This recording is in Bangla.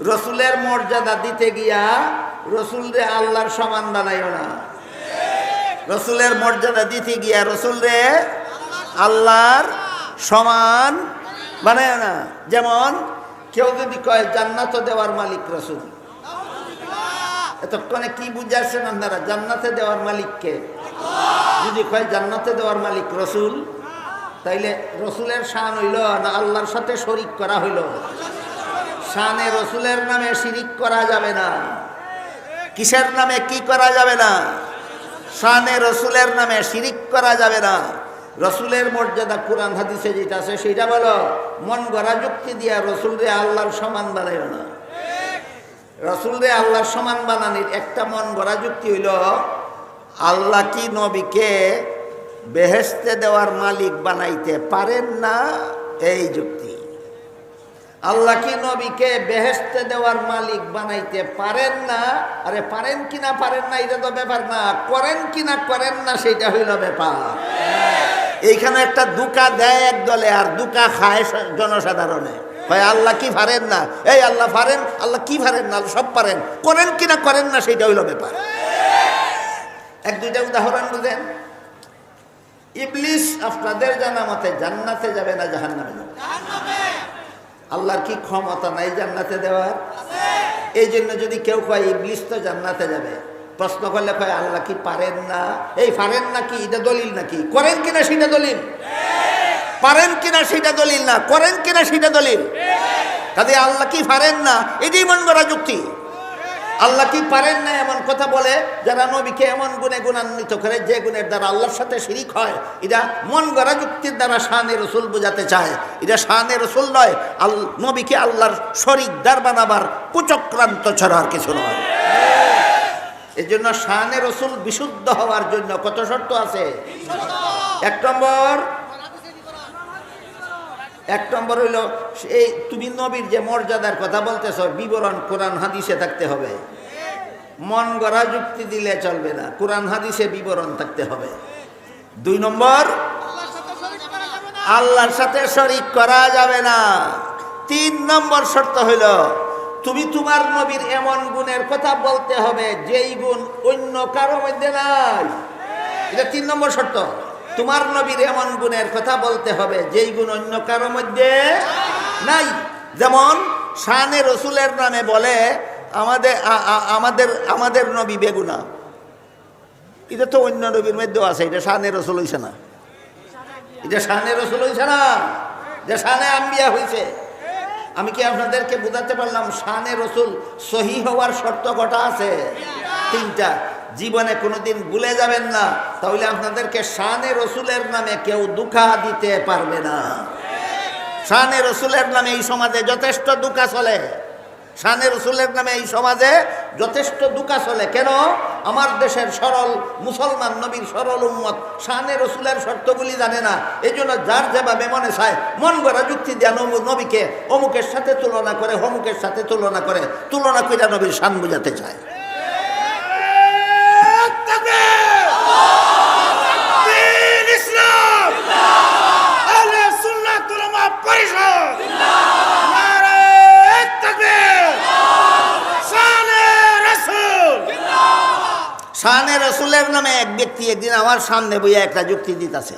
রসুলের মর্যাদা দিতে গিয়া রসুলরে আল্লাহর সমান বানাইও না। রসুলের মর্যাদা দিতে গিয়া রসুলরে আল্লাহর সমান বানাইও না। যেমন কেউ যদি কয় জান্নাত দেওয়ার মালিক রসুল, এতক্ষণে কি বুঝাচ্ছেন আপনারা? জান্নাতে দেওয়ার মালিককে যদি কয় জান্নাতে দেওয়ার মালিক রসুল, তাইলে রসুলের শান হইল না আল্লাহর সাথে শরিক করা হইল? শানে রসুলের নামে শিরিক করা যাবে না। কিসের নামে কি করা যাবে না? শানে রসুলের নামে শিরিক করা যাবে না। রসুলের মর্যাদা কোরআন হাদিসে যেটা আছে সেটা বলো, মন গড়া যুক্তি দিয়া রসুলরে আল্লাহর সমান বানাইও না। রসুলরে আল্লাহর সমান বানানির একটা মন গড়া যুক্তি হইল, আল্লাহ কি নবীকে বেহেশতে দেওয়ার মালিক বানাইতে পারেন না? এই যুক্তি। আল্লাহ কি নবীকে বেহেশতে দেওয়ার মালিক বানাইতে পারেন না? আরে পারেন কিনা পারেন না এটা তো ব্যাপার না, করেন কিনা করেন না সেটা হইল ব্যাপার। এইখানে একটা দুকা দেয় এক দলে আর দুকা খায় জনসাধারণে। ভাই আল্লাহ কি পারেন না? এই আল্লাহ পারেন, আল্লাহ কি পারেন না? সব পারেন, করেন কিনা করেন না সেটা হইল ব্যাপার। এক দুইটা উদাহরণ বুঝেন। ইবলিস আপনাদের জানা মতে জান্নাতে যাবে না জাহান্নামে যাবে? আল্লাহর কি ক্ষমতা নাই জান্নাতে দেওয়ার? এই জন্য যদি কেউ কয় ইবলিস তো জান্নাতে যাবে, প্রশ্ন করলে কয় আল্লাহ কি পারেন না? এই পারেন নাকি এটা দলিল নাকি? করেন কিনা সেটা দলিল। পারেন কিনা সেটা দলিল না, করেন কিনা সেটা দলিল। কাজে আল্লাহ কি পারেন না এটাই মন গড়া যুক্তি। আল্লাহ কি পারেন না এমন কথা বলে যারা নবীকে এমন গুণে গুণান্বিত করে যে গুণের দ্বারা আল্লাহর সাথে শিরিক হয়, এটা মন গড়া যুক্তির দ্বারা শানে রসুল বোঝাতে চায়। এটা শানে রসুল নয়, নবীকে আল্লাহর শরিকদার বানাবার কুচক্রান্ত ছাড়া আর কিছু নয়। এই জন্য শানে রসুল বিশুদ্ধ হওয়ার জন্য কত শর্ত আছে? এক নম্বর হইল এই তুমি নবীর যে মর্যাদার কথা বলতেছ বিবরণ কোরআন হাদিসে থাকতে হবে। মন গড়া যুক্তি দিলে চলবে না, কোরআন হাদিসে বিবরণ থাকতে হবে। 2 নম্বর, আল্লাহর সাথে শরিক করা যাবে না। 3 নম্বর শর্ত হইল তুমি তোমার নবীর এমন গুণের কথা বলতে হবে যেই গুণ অন্য কারো মধ্যে নাই। এটা 3 নম্বর শর্ত। তোমার নবীর এমন গুণের কথা বলতে হবে যেই গুণ অন্য কারো মধ্যে নাই। যেমন শানে রসুলের নামে বলে আমাদের নবী বেগুনা, এটা তো অন্য নবীর মধ্যেও আছে। এটা শানে রসুল হইছে না, এটা শানে রসুল হইছে না, যে শানে আম্বিয়া হইছে। আমি কি আপনাদেরকে বোঝাতে পারলাম? শানে রসুল সহি হওয়ার শর্ত কটা আছে? 3টা। জীবনে কোনোদিন ভুলে যাবেন না, তাহলে আপনাদেরকে শানে রসুলের নামে কেউ দুঃখা দিতে পারবে না। শানে রসুলের নামে এই সমাজে যথেষ্ট দুঃখা চলে। শানে রসুলের নামে এই সমাজে যথেষ্ট দুঃখা চলে। কেন? আমার দেশের সরল মুসলমান নবীর সরল উম্মত শানে রসুলের শর্তগুলি জানে না। এই জন্য যার যেভাবে মনে চায় মন গড়া যুক্তি দিয়ে নবীকে অমুকের সাথে তুলনা করে, অমুকের সাথে তুলনা করে নবীর শান বোঝাতে চায়। শানে রসুলের নামে এক ব্যক্তি একদিন আমার সামনে বইয়া একটা যুক্তি দিতেছে।